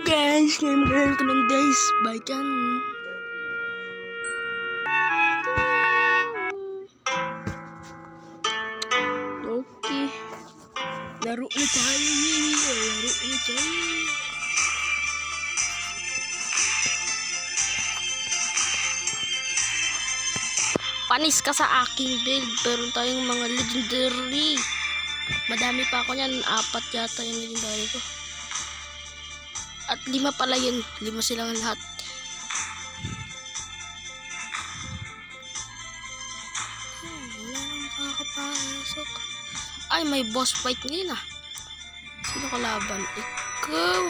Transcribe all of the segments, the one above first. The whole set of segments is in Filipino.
guys, ngayon ko ng days by Jan. Okay, laro na tayo. Panis ka sa aking build, pero tayong mga legendary. Madami pa ako niyan, 4 yata yung legendary ko. At 5 pala yun, 5 silang lahat. Wala nang makakapasok. Ay, may boss fight ngayon ah. Sino kalaban? Ikaw.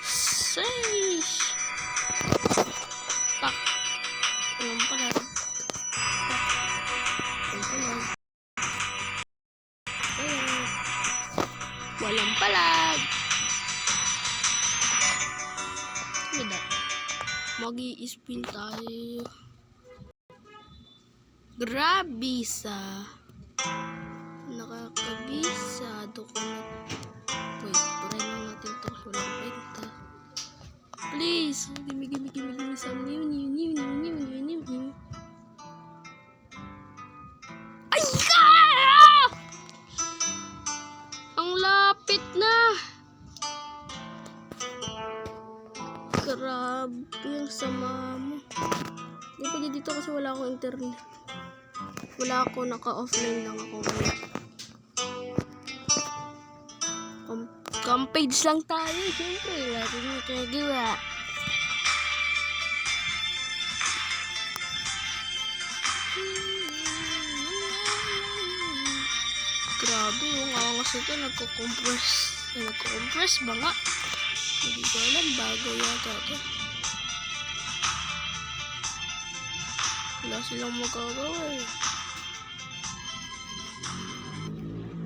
Seish. Pak. Walang pala. Walang palag. Mag-i-spin tayo. Grabisa. Nakakabisado ko na. Wait, pray lang natin ito. Walang kwenta. Please. Gimme some new. Ay! Ang lapit na. Grabe ang sama mo. Hindi pwede dito kasi wala akong internet. Wala ako, naka-offline lang ako. Page lang tayo, siyempre. Natin yung kagawa. Grabe yung angas ito, nagko-compress ba nga? Hindi ko alam, bago yata ito. Wala silang magagawa eh.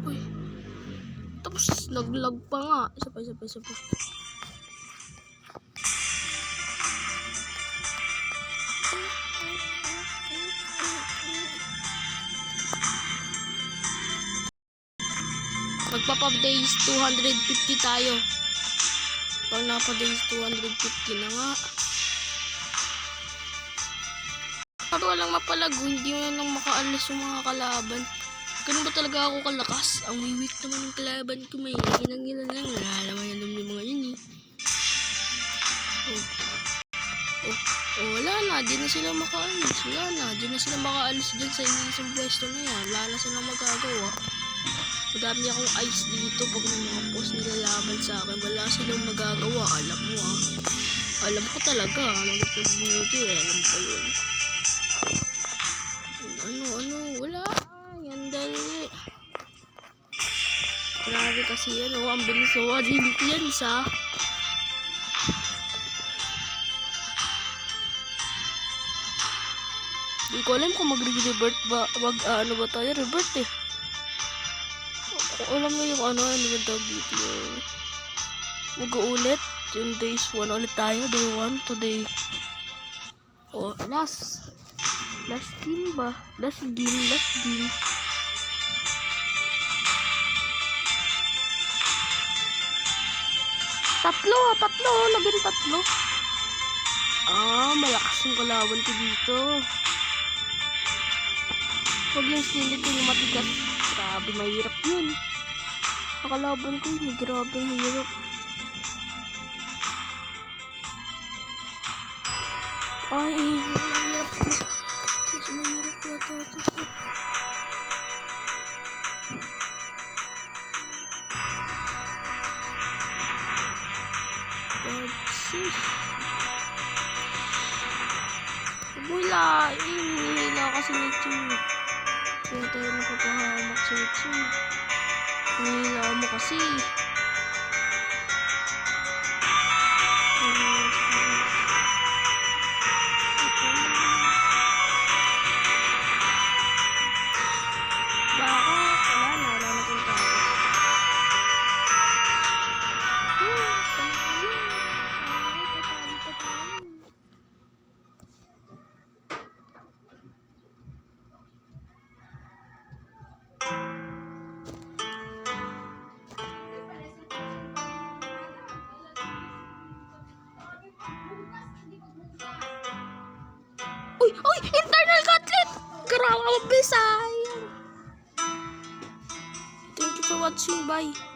Uy. Tapos naglag pa nga. Isa pa. Magpapa days 250 tayo. Pag napa days 250 na nga. Pag walang mapalago, hindi mo lang makaalis yung mga kalaban. Ganun ba talaga ako kalakas? Ang weak naman ng kalaban ko, may ginang lang. Nalalaman yung mga yun eh. Wala na, di na sila makaalis. Di na sila makaalis dyan sa isang pwesto na yan. Wala na silang magagawa. Madami akong ice dito pag may mga boss nilalaban sa akin. Wala silang magagawa. Alam mo ah. Alam ko talaga. Magpag-beauty eh. Alam ko yun. Wala. Yan dali. Grabe kasi yan. Ang bilis. Dito yan isa. Hindi ko alam kung mag-revert ba. Ano ba tayo? Revert eh. Alam mo yung ano ba tawag dito. Mag-uulit. Yung days 1 ulit tayo. Day 1 to day. Last game ba? Last game. Tatlo. Laging tatlo. Malakas yung kalaban ko dito. Huwag yung skillet yung matigas. Grabe, mahirap yun. Nakalaban ko yun. Grabe, mahirap. Ay, mahirap. Mas mahirap yata ito. Hila kasi nito. Kaya tayo napapahamak sa ito. Hila mo kasi. Uy! Uy! Internal cutlet! Karawa, sayang. Thank you for watching. Bye.